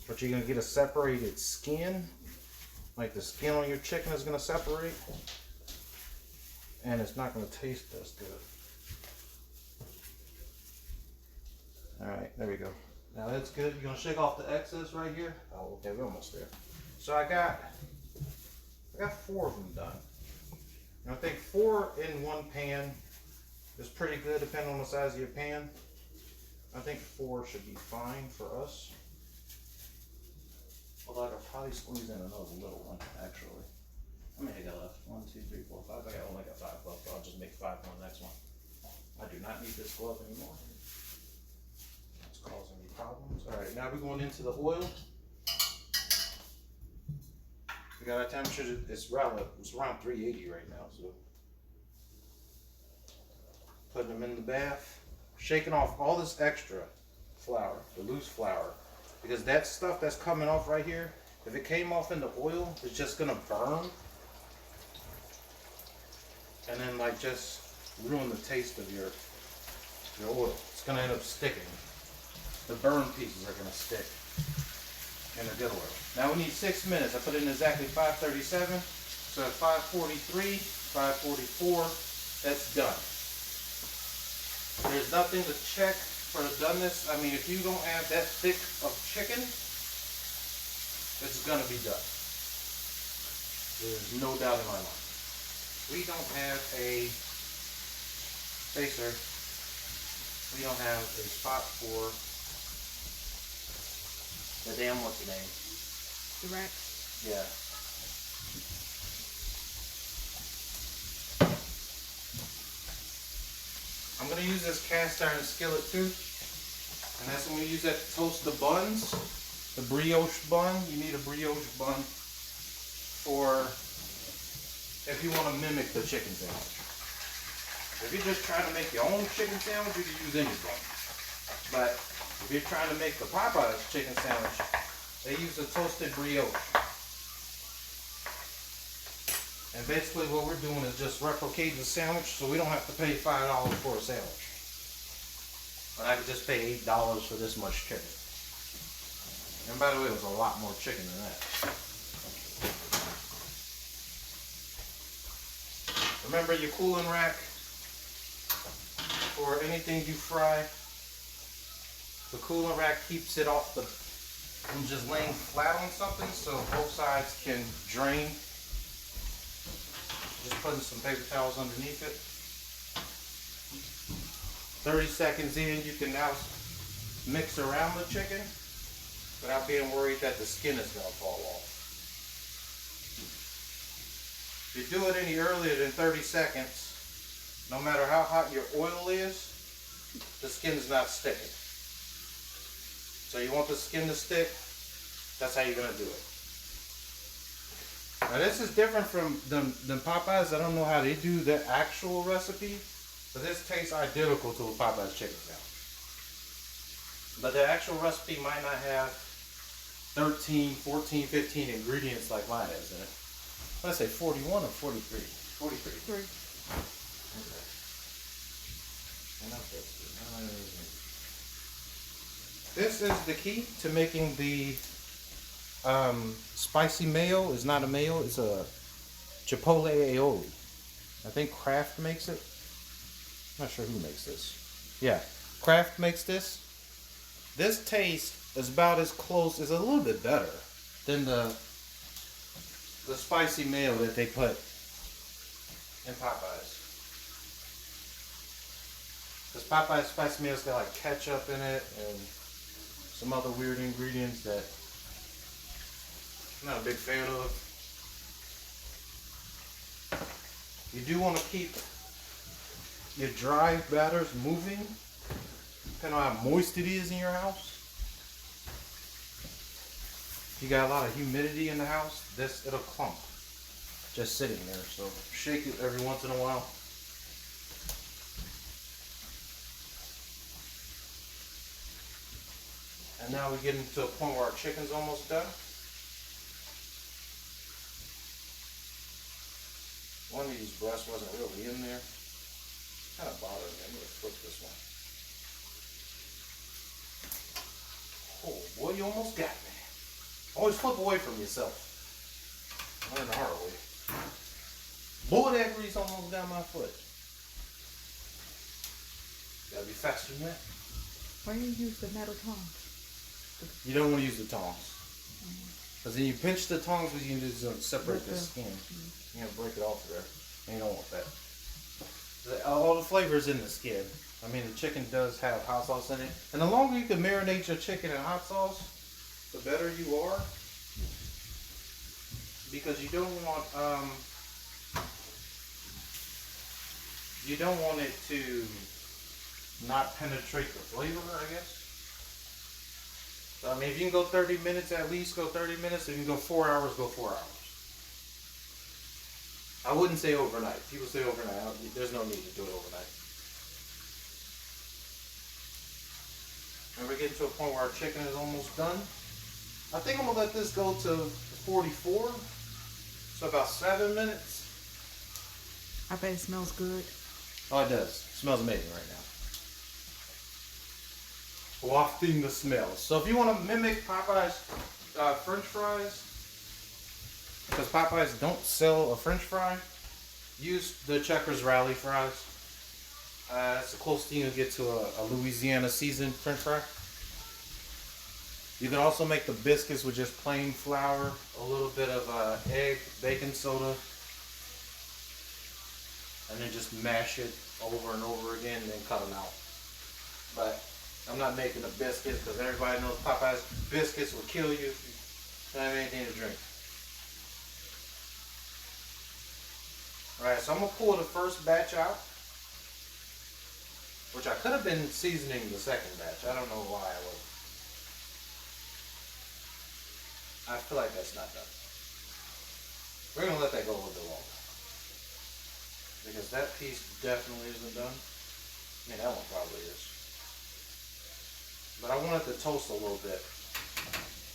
but you're gonna get a separated skin. Like the skin on your chicken is gonna separate, and it's not gonna taste as good. All right, there we go. Now that's good. You're gonna shake off the excess right here. Oh, okay, we're almost there. So I got 4 of them done. And I think 4 in one pan is pretty good, depending on the size of your pan. I think 4 should be fine for us. Although I could probably squeeze in another little one, actually. How many I got left? 1, 2, 3, 4, 5. I only got 5 left, so I'll just make 5 for the next one. I do not need this glove anymore. It's causing me problems. Alright, now we're going into the oil. We got our temperature, it's around 380 right now, so. Putting them in the bath. Shaking off all this extra flour, the loose flour. Because that stuff that's coming off right here, if it came off in the oil, it's just gonna burn. And then like just ruin the taste of your oil. It's gonna end up sticking. The burned pieces are gonna stick in the good oil. Now we need 6 minutes. I put in exactly 5:37. So at 5:43, 5:44, that's done. There's nothing to check for the doneness. I mean, if you don't have that thick of chicken, it's gonna be done. There's no doubt in my mind. We don't have a spacer. We don't have a spot for the damn, what's the name? The rack. Yeah. I'm gonna use this cast iron skillet too. And that's when we use that to toast the buns. The brioche bun. You need a brioche bun for if you want to mimic the chicken sandwich. If you're just trying to make your own chicken sandwich, you can use any bun. But if you're trying to make the Popeyes chicken sandwich, they use a toasted brioche. And basically what we're doing is just replicating the sandwich so we don't have to pay $5 for a sandwich. And I could just pay $8 for this much chicken. And by the way, it was a lot more chicken than that. Remember your cooling rack for anything you fry. The cooling rack keeps it off from just laying flat on something so both sides can drain. Just putting some paper towels underneath it. 30 seconds in, you can now mix around the chicken without being worried that the skin is going to fall off. If you do it any earlier than 30 seconds, no matter how hot your oil is, the skin is not sticking. So you want the skin to stick, that's how you're going to do it. Now this is different from than Popeyes. I don't know how they do their actual recipe, but this tastes identical to a Popeyes chicken sandwich. But the actual recipe might not have 13, 14, 15 ingredients like mine is in it. Let's say 41 or 43? 43. 3. Okay. This is the key to making the spicy mayo. Is not a mayo, it's a chipotle aioli. I think Kraft makes it. I'm not sure who makes this. Yeah, Kraft makes this. This taste is about as close, is a little bit better than the spicy mayo that they put in Popeyes. Because Popeyes spicy mayo's got like ketchup in it and some other weird ingredients that I'm not a big fan of. You do want to keep your dry batters moving, depending on how moist it is in your house. If you got a lot of humidity in the house, it'll clump just sitting there. So shake it every once in a while. And now we're getting to a point where our chicken's almost done. One of these breasts wasn't really in there. Kind of bothering me. I'm going to flip this one. Oh boy, you almost got me. Always flip away from yourself. Learn the hard way. Boy, that grease almost got my foot. Gotta be faster than that. Why do you use the metal tongs? You don't want to use the tongs. Because then you pinch the tongs, because you can just separate the skin. You know, break it off there. And you don't want that. All the flavors in the skin. I mean, the chicken does have hot sauce in it. And the longer you can marinate your chicken in hot sauce, the better you are. Because you don't want it to not penetrate the flavor, I guess. So, I mean, if you can go 30 minutes at least, go 30 minutes. If you can go 4 hours, go 4 hours. I wouldn't say overnight. People say overnight. There's no need to do it overnight. And we're getting to a point where our chicken is almost done. I think I'm going to let this go to 44. So about 7 minutes. I bet it smells good. Oh, it does. It smells amazing right now. Wafting the smells. So if you want to mimic Popeye's French fries, because Popeyes don't sell a French fry, use the Checkers Rally fries. It's the closest thing you get to a Louisiana seasoned French fry. You can also make the biscuits with just plain flour, a little bit of egg, baking soda, and then just mash it over and over again and then cut them out. But I'm not making the biscuits because everybody knows Popeye's biscuits will kill you if you don't have anything to drink. Alright, so I'm going to pull the first batch out, which I could have been seasoning the second batch. I don't know why I wasn't. I feel like that's not done. We're going to let that go a little bit longer. Because that piece definitely isn't done. I mean, that one probably is. But I want it to toast a little bit.